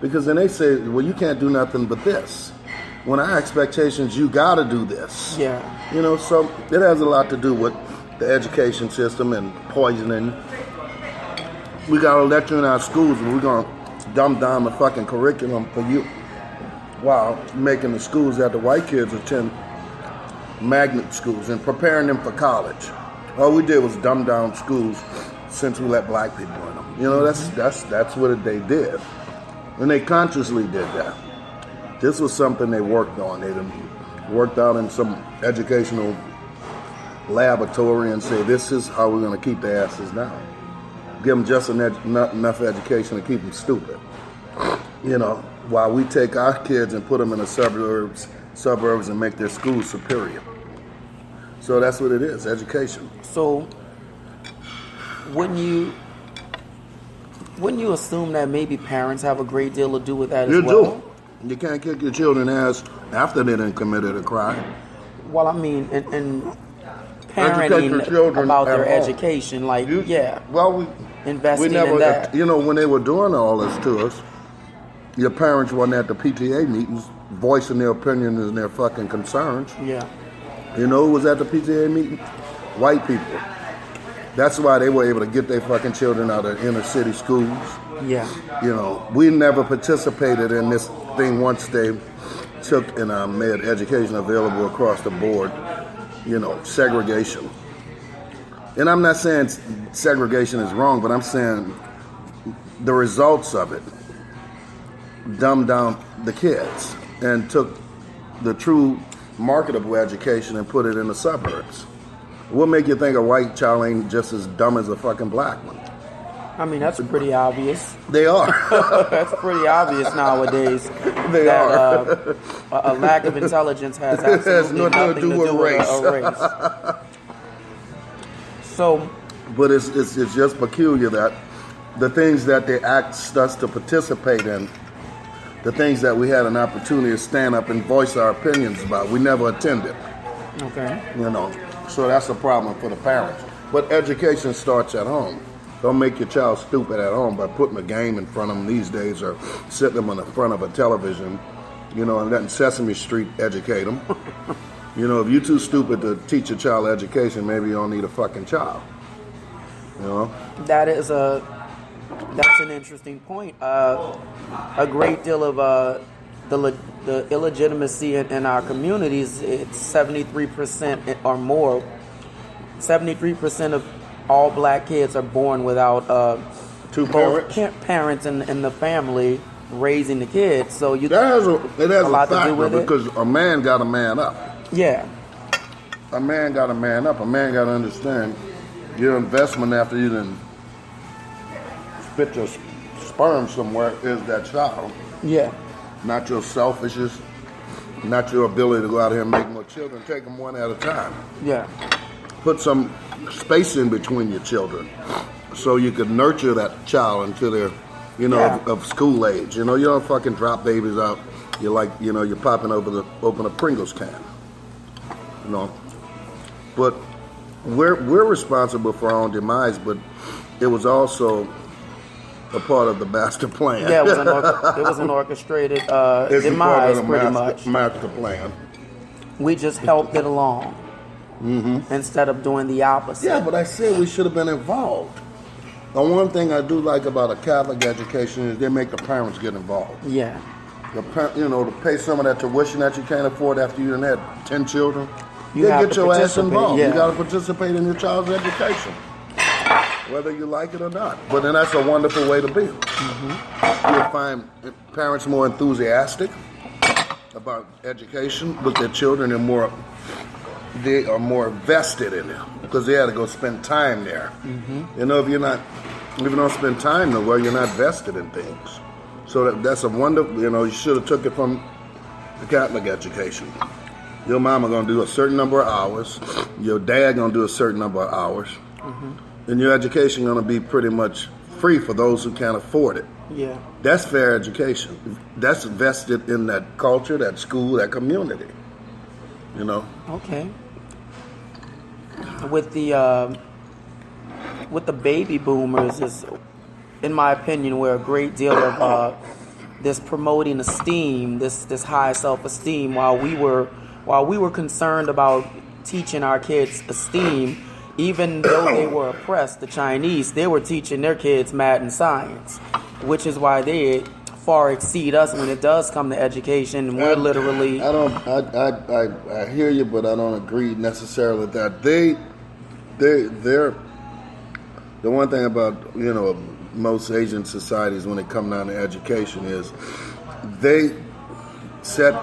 Because then they say, well, you can't do nothing but this. When our expectations, you got to do this. Yeah. You know, so it has a lot to do with the education system and poisoning. We got to let you in our schools, and we're going to dumb down the fucking curriculum for you while making the schools that the white kids attend magnet schools and preparing them for college. All we did was dumb down schools since we let black people in them. You know, that's what they did. And they consciously did that. This was something they worked on. They worked out in some educational laboratory and say, this is how we're going to keep their asses down. Give them just enough education to keep them stupid. You know, while we take our kids and put them in the suburbs and make their schools superior. So that's what it is, education. So wouldn't you assume that maybe parents have a great deal to do with that as well? You do. You can't kick your children's ass after they done committed a crime. Well, I mean, and parenting about their home. Education, like, Well, investing in that. You know, when they were doing all this to us, your parents weren't at the PTA meetings voicing their opinions and their fucking concerns. Yeah. You know who was at the PTA meeting? White people. That's why they were able to get their fucking children out of inner city schools. Yeah. You know, we never participated in this thing once they took and made education available across the board. You know, segregation. And I'm not saying segregation is wrong, but I'm saying the results of it dumbed down the kids and took the true marketable education and put it in the suburbs. What make you think a white child ain't just as dumb as a fucking black one? I mean, that's pretty obvious. They are. That's pretty obvious nowadays. They are. A lack of intelligence has absolutely nothing to do with a race. So, but it's just peculiar that the things that they asked us to participate in, the things that we had an opportunity to stand up and voice our opinions about, we never attended. Okay. You know, so that's a problem for the parents. But education starts at home. Don't make your child stupid at home by putting a game in front of them these days or sitting them in the front of a television, you know, and letting Sesame Street educate them. You know, if you're too stupid to teach a child education, maybe you don't need a fucking child. You know? That's an interesting point. A great deal of the illegitimacy in our communities, it's 73% or more. 73% of all black kids are born without two parents in the family raising the kids. So it has a lot to do with it, because a man got a man up. Yeah. A man got a man up. A man got to understand your investment after you done spit your sperm somewhere is that child. Yeah. Not your selfishness, not your ability to go out here and make more children. Take them one at a time. Yeah. Put some space in between your children so you could nurture that child until they're, you know, of school age. You know, you don't fucking drop babies out. You're like, you know, you're popping open a Pringles can. You know, but we're responsible for our own demise, but it was also a part of the master plan. Yeah, it was an orchestrated demise, pretty much. Master plan. We just helped it along. Mm-hmm. Instead of doing the opposite. Yeah, but I said we should have been involved. The one thing I do like about a Catholic education is they make the parents get involved. Yeah. You know, to pay some of that tuition that you can't afford after you done had 10 children. You get your ass involved. Yeah. You got to participate in your child's education, whether you like it or not. But then that's a wonderful way to be. Mm-hmm. You'll find parents more enthusiastic about education with their children and they are more vested in it because they had to go spend time there. Mm-hmm. You know, if you don't spend time nowhere, you're not vested in things. So that's a wonderful, you know, you should have took it from the Catholic education. Your mama going to do a certain number of hours. Your dad going to do a certain number of hours. Mm-hmm. And your education going to be pretty much free for those who can't afford it. Yeah. That's fair education. That's vested in that culture, that school, that community. You know? Okay. With the baby boomers is, in my opinion, where a great deal of this promoting esteem, this high self-esteem, while we were concerned about teaching our kids esteem. Even though they were oppressed, the Chinese, they were teaching their kids math and science, which is why they far exceed us when it does come to education. And we're literally. I hear you, but I don't agree necessarily with that. They're the one thing about most Asian societies when it comes down to education is they set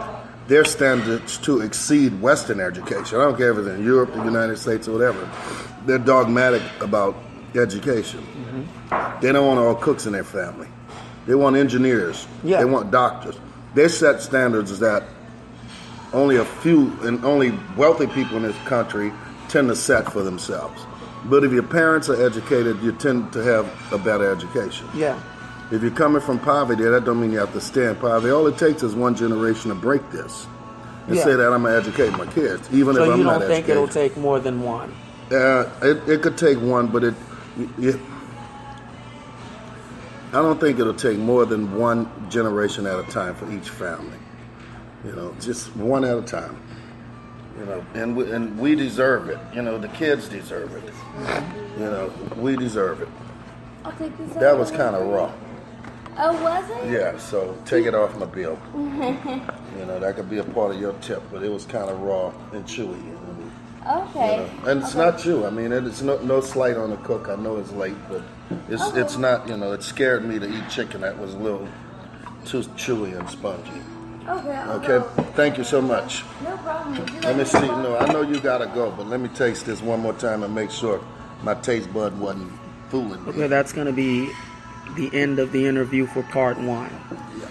their standards to exceed Western education. I don't care if it's in Europe, the United States, or whatever. They're dogmatic about education. Mm-hmm. They don't want all cooks in their family. They want engineers. Yeah. They want doctors. They set standards that only a few and only wealthy people in this country tend to set for themselves. But if your parents are educated, you tend to have a better education. Yeah. If you're coming from poverty, that don't mean you have to stay in poverty. All it takes is one generation to break this and say that I'm going to educate my kids, even if I'm not educated. So you don't think it'll take more than one? It could take one, but I don't think it'll take more than one generation at a time for each family. Just one at a time. And we deserve it. The kids deserve it. We deserve it. That was kind of raw. Oh, was it? Yeah, so take it off my bill. That could be a part of your tip, but it was kind of raw and chewy. Okay. And it's not you. I mean, it's no slight on the cook. I know it's late, but it's not, it scared me to eat chicken that was a little too chewy and spongy. Okay. Thank you so much. No problem. Let me see. No, I know you gotta go, but let me taste this one more time and make sure my taste bud wasn't fooling me. Okay, that's gonna be the end of the interview for part 1. Yeah.